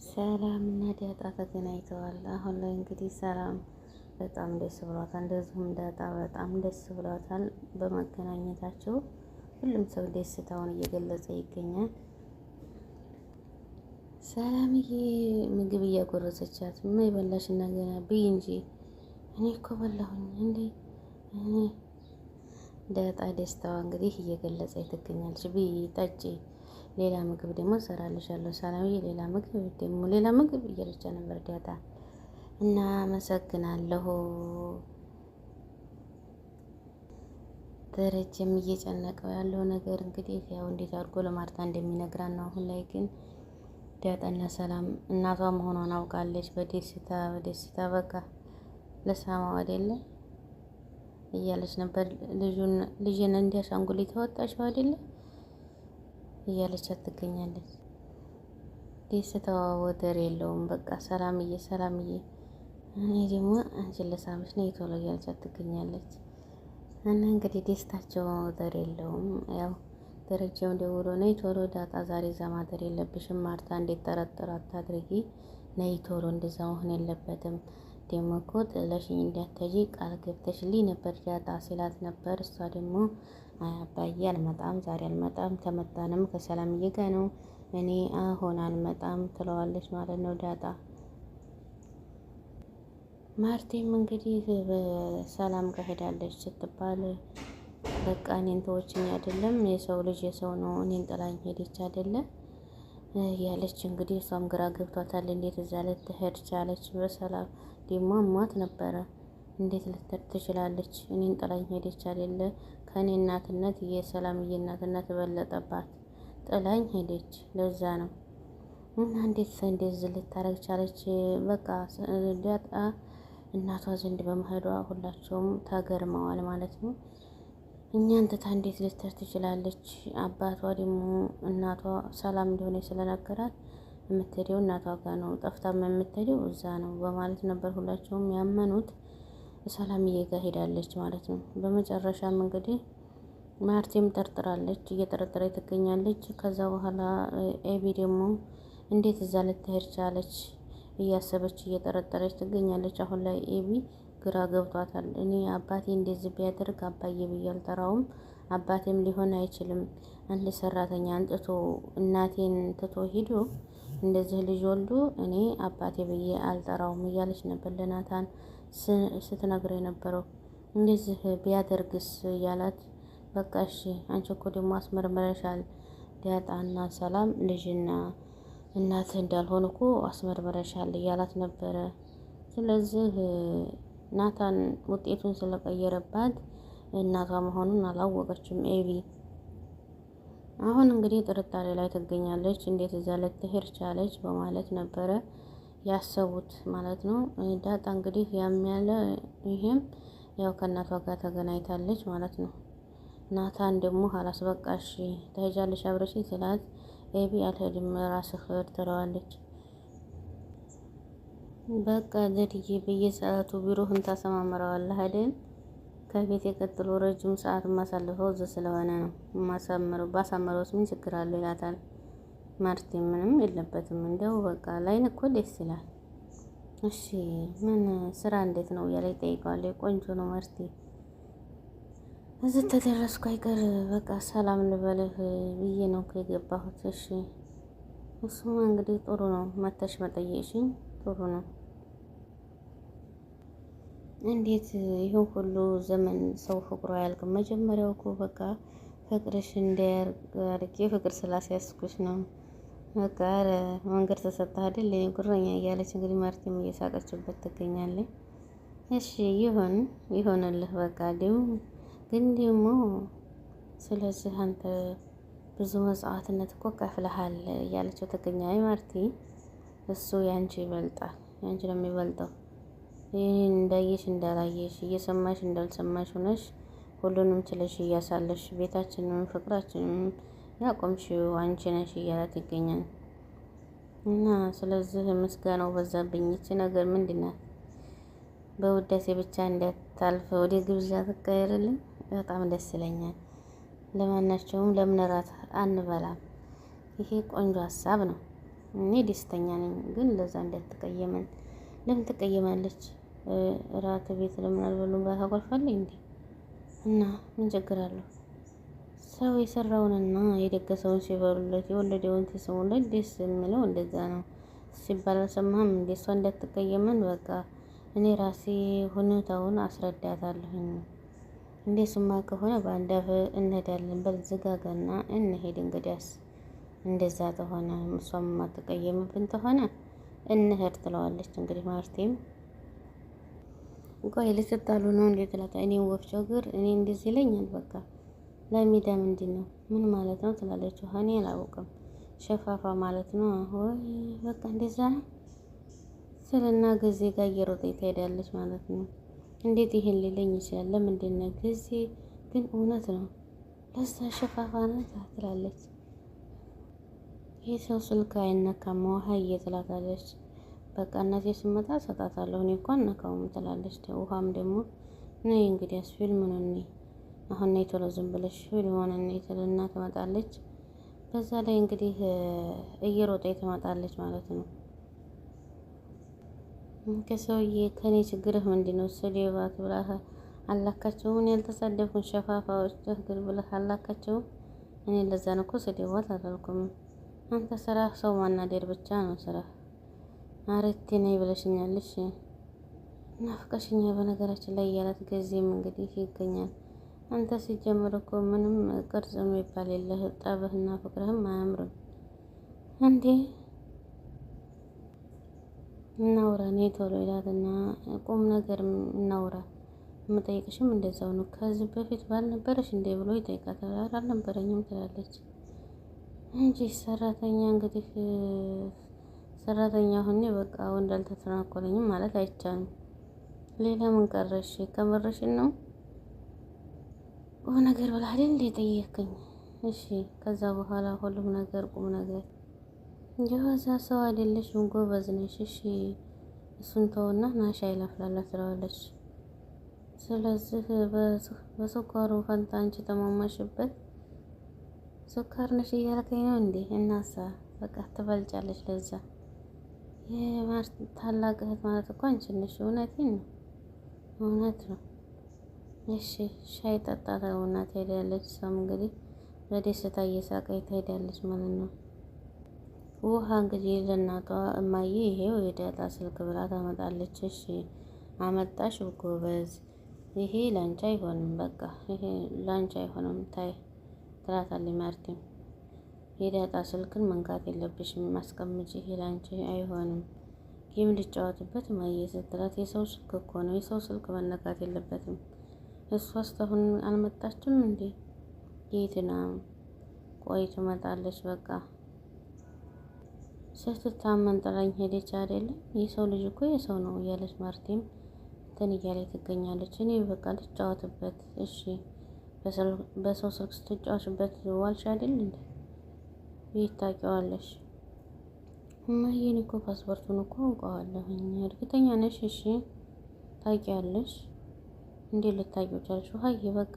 ሰላም እና ዳጣ ተገናኝተዋል። አሁን ላይ እንግዲህ ሰላም በጣም ደስ ብሏታል፣ እንደዚሁም ዳጣ በጣም ደስ ብሏታል በመገናኘታቸው። ሁሉም ሰው ደስታውን እየገለጸ ይገኛል። ሰላምዬ ምግብ እያጎረሰቻት ምን የበላሽ ገና ብይ እንጂ እኔ እኮ በላሁኝ እንዴ እኔ ዳጣ ደስታዋ እንግዲህ እየገለጸ ትገኛለች። ብይ ጠጪ፣ ሌላ ምግብ ደግሞ እሰራልሻለሁ ሰላምዬ፣ ሌላ ምግብ እያለች ነበር ዳጣ። እና አመሰግናለሁ። ደረጀም እየጨነቀው ያለው ነገር እንግዲህ ያው እንዴት አድርጎ ለማርታ እንደሚነግራን ነው። አሁን ላይ ግን ዳጣና ሰላም እናቷ መሆኗን አውቃለች። በደስታ በቃ ለሳማው አይደለ እያለች ነበር። ልጅን እንዲያሻንጉሊት ተወጣችው አይደለ እያለች ትገኛለች። ደስታዋ ወደር የለውም። በቃ ሰላምዬ እኔ ደግሞ አንቺን ለሳምሽ ነው ቶሎ እያለች ትገኛለች። እና እንግዲህ ደስታቸው ወደር የለውም። ያው ደረጃውን ደውሎ ነይ ቶሎ ዳጣ ዛሬ እዛ ማደር የለብሽም ማርታ እንዴት ጠረጥር አታድርጊ፣ ነይ ቶሎ እንደዛ መሆን የለበትም ደግሞ እኮ ጥለሽኝ እንዳትሄጂ ቃል ገብተሽልኝ ነበር ዳጣ ሲላት ነበር። እሷ ደግሞ አባዬ አልመጣም፣ ዛሬ አልመጣም፣ ተመጣንም ከሰላምዬ ጋር ነው፣ እኔ አሁን አልመጣም ትለዋለች ማለት ነው ዳጣ። ማርቴም እንግዲህ በሰላም ጋር ሄዳለች ስትባል በቃ እኔን ተወችኝ አይደለም የሰው ልጅ የሰው ነው፣ እኔን ጥላኝ ሄደች አይደለም ያለች እንግዲህ እሷም ግራ ገብቷታል። እንዴት እዛ ልትሄድ ቻለች? በሰላም ደግሞ አሟት ነበረ። እንዴት ልትሄድ ትችላለች? እኔን ጥላኝ ሄደች አይደለ? ከእኔ እናትነት የሰላምዬ እናትነት በለጠባት፣ ጥላኝ ሄደች። ለዛ ነው እና እንዴት እንደዚህ ልታረግ ቻለች? በቃ ዳጣ እናቷ ዘንድ በመሄዷ ሁላቸውም ተገርመዋል ማለት ነው። እኛን ትታ እንዴት ልትሄድ ትችላለች? አባቷ ደግሞ እናቷ ሰላም እንደሆነ ስለነገራት የምትሄደው እናቷ ጋር ነው፣ ጠፍታም የምትሄደው እዛ ነው በማለት ነበር ሁላቸውም ያመኑት። ሰላምዬ ጋር ሄዳለች ማለት ነው። በመጨረሻም እንግዲህ ማርቴም ጠርጥራለች፣ እየጠረጠረ ትገኛለች። ከዛ በኋላ ኤቢ ደግሞ እንዴት እዛ ልትሄድ ቻለች እያሰበች እየጠረጠረች ትገኛለች። አሁን ላይ ኤቢ ግራ ገብቷታል። እኔ አባቴ እንደዚህ ቢያደርግ አባዬ ብዬ አልጠራውም፣ አባቴም ሊሆን አይችልም። አንድ ሰራተኛ አንጥቶ እናቴን ትቶ ሂዶ እንደዚህ ልጅ ወልዶ እኔ አባቴ ብዬ አልጠራውም እያለች ነበር ለናታን ስትነግረው የነበረው። እንደዚህ ቢያደርግስ እያላት በቃ እሺ አንቺ እኮ ደግሞ አስመርምረሻል ዳጣና ሰላም ልጅና እናት እንዳልሆነ እኮ አስመርምረሻል እያላት ነበረ። ስለዚህ ናታን ውጤቱን ስለቀየረባት እናቷ መሆኑን አላወቀችም ኤቢ። አሁን እንግዲህ ጥርጣሬ ላይ ትገኛለች። እንዴት እዛ ልትሄድ ቻለች በማለት ነበረ ያሰቡት ማለት ነው። ዳጣ እንግዲህ ያለ ይሄም ያው ከእናቷ ጋር ተገናኝታለች ማለት ነው። ናታን ደግሞ ሀላስ በቃሽ ትሄጃለሽ አብረሽ ስላት ኤቢ አልሄድም ራስህ ሂድ ትለዋለች። በቃ ዘድዬ በየሰዓቱ ቢሮህን ታሰማምረዋለህ አይደል? ከቤት የቀጥሎ ረጅም ሰዓት ማሳልፈው እዚህ ስለሆነ ነው ባሳምረውስ ምን ችግር አለው ይላታል። ማርቴ ምንም የለበትም እንደው በቃ ላይን እኮ ደስ ይላል። እሺ ምን ስራ እንዴት ነው እያለ ይጠይቀዋል። ቆንጆ ነው ማርቴ፣ እዚህ ተደረስኩ አይቀር በቃ ሰላም ልበልህ ብዬ ነው የገባሁት። እሺ እሱማ እንግዲህ ጥሩ ነው መተሽ መጠየቅሽኝ ጥሩ ነው። እንዴት ይሄን ሁሉ ዘመን ሰው ፍቅሩ አያልቅም? መጀመሪያው እኮ በቃ ፍቅርሽ እንዲያርግ ፍቅር ስላስያዝኩሽ ነው። በቃ መንገድ ተሰጠህ አይደል ጉረኛ እያለች እንግዲህ ማርቲም እየሳቀችበት ትገኛለች። እሺ ይሆንልህ በቃ ግን ደግሞ ስለዚህ አንተ ብዙ መስዋዕትነት እኮ ከፍለሃል እያለችው ትገኛለች ማርቲ። እሱ ያንቺ ይበልጣል፣ ያንቺ ነው የሚበልጠው። ይህን እንዳየሽ እንዳላየሽ እየሰማሽ እንዳልሰማሽ ሆነሽ ሁሉንም ችለሽ እያሳለሽ ቤታችንን ፍቅራችንን ያቆምሽው አንቺ ነሽ እያላት ይገኛል። እና ስለዚህ ምስጋናው በዛብኝ። ይቺ ነገር ምንድን ናት? በውዳሴ ብቻ እንዳታልፍ ወደ ግብዣ ትቀየርልኝ በጣም ደስ ይለኛል። ለማናቸውም ለምን እራት አንበላም? ይሄ ቆንጆ ሀሳብ ነው። እኔ ደስተኛ ነኝ፣ ግን ለዛ እንዳትቀየመን። ለምን ትቀየማለች? እራት ቤት ለምን አልበሉም ብላ ታኮርፋለች እንዴ? እና ምን ችግር አለው? ሰው የሰራውንና የደገሰውን ሲበሉለት የወለደውን ሲስሙለት ደስ የሚለው እንደዛ ነው ሲባል አልሰማህም እንዴ? እሷ እንዳትቀየመን በቃ እኔ ራሴ ሁኔታውን አስረዳታለሁኝ። እንዴ ስማ ከሆነ በአንድ አፍ እንሄዳለን። በል ዝጋጋና እንሄድ። እንግዲያስ እንደዛ ተሆነ እሷም የማትቀየምብን ተሆነ እንሄድ ትለዋለች። እንግዲህ ማርቴም ቆይ ልትጣሉ ነው እንዴ ትላታ። እኔም ወፍጮ እግር እኔ እንደዚህ ይለኛል። በቃ ለሚዳ ምንድን ነው ምን ማለት ነው ትላለች። እኔ አላውቅም ሸፋፋ ማለት ነው ወይ በቃ እንደዛ ነው ስልና ጊዜ ጋር እየሮጠች ትሄዳለች ማለት ነው። እንዴት ይሄን ሊለኝ ይችላል? ለምንድን ነው ጊዜ ግን እውነት ነው ለዛ ሸፋፋ ናት ትላለች። ይህ ሰው ስልክ አይነካም ውሃ እየጥላታለች። በቃ እናቴ ስመጣ ሰጣታለሁ እኔ እንኳን ነካውም ትላለች። ውሃም ደግሞ ነይ እንግዲያስ ፊልም ነው ነይ አሁን ነይ ቶሎ ዝም ብለሽ ፊልም ሆነ ነይ ትልና ትመጣለች። በዛ ላይ እንግዲህ እየሮጠች ትመጣለች ማለት ነው። ከሰውዬ ከኔ ችግርህ ምንድን ነው? ስደባት ብለህ አላካቸውም። ያልተሳደብኩን ሸፋፋዎች ችግር ብለህ አላካቸውም። እኔ ለዛ ነው እኮ ስደባት አላልኩም። አንተ ስራ ሰው ማናደር ብቻ ነው ስራ። አረቴ ነይ ብለሽኛለሽ ናፍቀሽኛ በነገራችን ላይ እያላት ጊዜም እንግዲህ ይገኛል። አንተ ሲጀምር እኮ ምንም ቅርጽ የሚባል የለህ። ጠብህና ፍቅርህም አያምርም እንዴ። እናውራ ነይ ቶሎ ይላትና ቁም ነገር እናውራ። የምጠይቅሽም እንደዛው ነው። ከዚህ በፊት ባልነበረሽ እንዴ ብሎ ይጠይቃታል። ኧረ አልነበረኝም ትላለች እንጂ ሰራተኛ እንግዲህ ሰራተኛ ሆኜ በቃ ወንድ አልተተናኮለኝም ማለት አይቻልም። ሌላ ምን ቀረሽ? ከመረሽን ነው ነገር ብላ አይደል እንዴ ጠየቀኝ። እሺ ከዛ በኋላ ሁሉም ነገር ቁም ነገር የዋዛ ሰው አይደለሽም፣ ጎበዝ ነሽ። እሺ እሱን ተውና ና ሻይ ላፍላላት ትለዋለች። ስለዚህ በስኳሩ ፈንታ አንቺ ተማማሽበት ስኳር ነሽ እያልከኝ ነው እንዴ? እናሳ በቃ ትበልጫለች። ለዛ ታላቅ እህት ማለት እኮ አንቺ ነሽ። እውነቴን ነው፣ እውነት ነው። እሺ ሻይ ጠጣ ተውና ትሄዳለች። እሷም እንግዲህ በደስታ እየሳቀች ትሄዳለች ማለት ነው። ውሃ እንግዲህ ለእናቷ እማዬ ይሄው የዳጣ ስልክ ብላ ታመጣለች። እሺ አመጣሽ ጎበዝ፣ ይሄ ላንቺ አይሆንም፣ በቃ ይሄ ላንቺ አይሆንም ታይ ትላታለች። ማርቲም የዳጣ ስልክን መንካት የለብሽም ማስቀምጪ፣ ይሄ ላንቺ አይሆንም፣ ጌም ልጫወትበት እማዬ ስትላት የሰው ስልክ እኮ ነው፣ የሰው ስልክ መነካት የለበትም። እሷ እስካሁን አልመጣችም እንዴ? የትና ቆይ ትመጣለች በቃ ስትታመን ጥላኝ ሄደች አይደለም። የሰው ልጅ እኮ የሰው ነው እያለች ማርቲም እንትን እያለች ትገኛለች። እኔ በቃ ልጫወትበት። እሺ በሰው ስልክ ስትጫወትበት ዋልሽ አይደል እንዴ? ቤት ታውቂዋለሽ? እማዬን እኮ ፓስፖርቱን እኮ አውቀዋለሁኝ። እርግጠኛ ነሽ? እሺ ታውቂያለሽ? እንዴት ልታውቂው ቻልሽ? ውሃዬ በቃ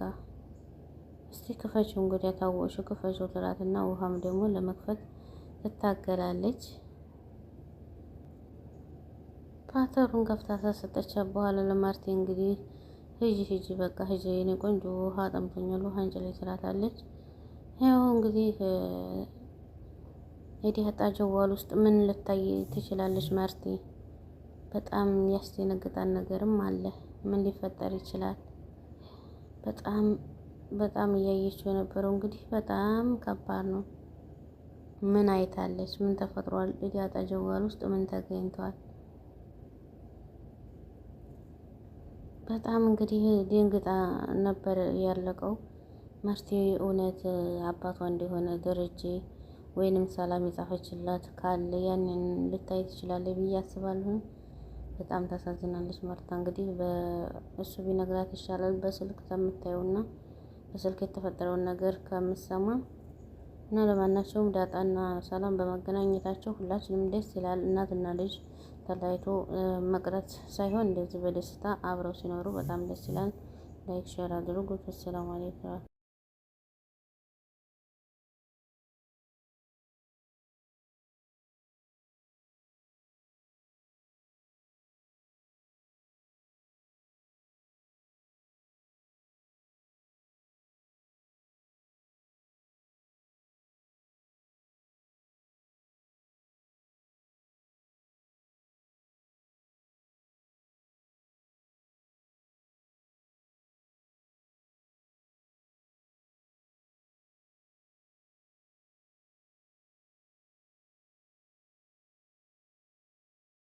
እስቲ ክፈችው እንግዲህ ታወቅሽው ክፈችው ትላትና ውሃም ደግሞ ለመክፈት ትታገላለች። ፓተሩን ከፍታ ተሰጠቻት። በኋላ ለማርቴ እንግዲህ ሂጂ በቃ ሂጂ የኔ ቆንጆ ውሃ ጠምቶኛል ውሃ እንጭልኝ ትላታለች። ያው እንግዲህ የዲያጣ ጀዋል ውስጥ ምን ልታይ ትችላለች ማርቴ? በጣም ያስደነግጣል ነገርም አለ። ምን ሊፈጠር ይችላል? በጣም እያየችው የነበረው እንግዲህ በጣም ከባድ ነው። ምን አይታለች? ምን ተፈጥሯል? ዲያጣ ጀዋል ውስጥ ምን ተገኝቷል? በጣም እንግዲህ ደንግጣ ነበር ያለቀው። ማርቴ እውነት አባቷ እንደሆነ ደረጀ ወይንም ሰላም የጻፈችላት ካለ ያንን ልታይ ትችላለች ብዬ አስባለሁ። በጣም ታሳዝናለች ማርታ። እንግዲህ በእሱ ቢነግራት ይሻላል በስልክ ከምታየውና በስልክ የተፈጠረውን ነገር ከምሰማ እና ለማናቸውም ዳጣና ሰላም በመገናኘታቸው ሁላችንም ደስ ይላል። እናትና ልጅ ተለያይቶ መቅረት ሳይሆን እንደዚህ በደስታ አብረው ሲኖሩ በጣም ደስ ይላል። ላይክ ሼር አድርጉ። ሰላም አለይኩም።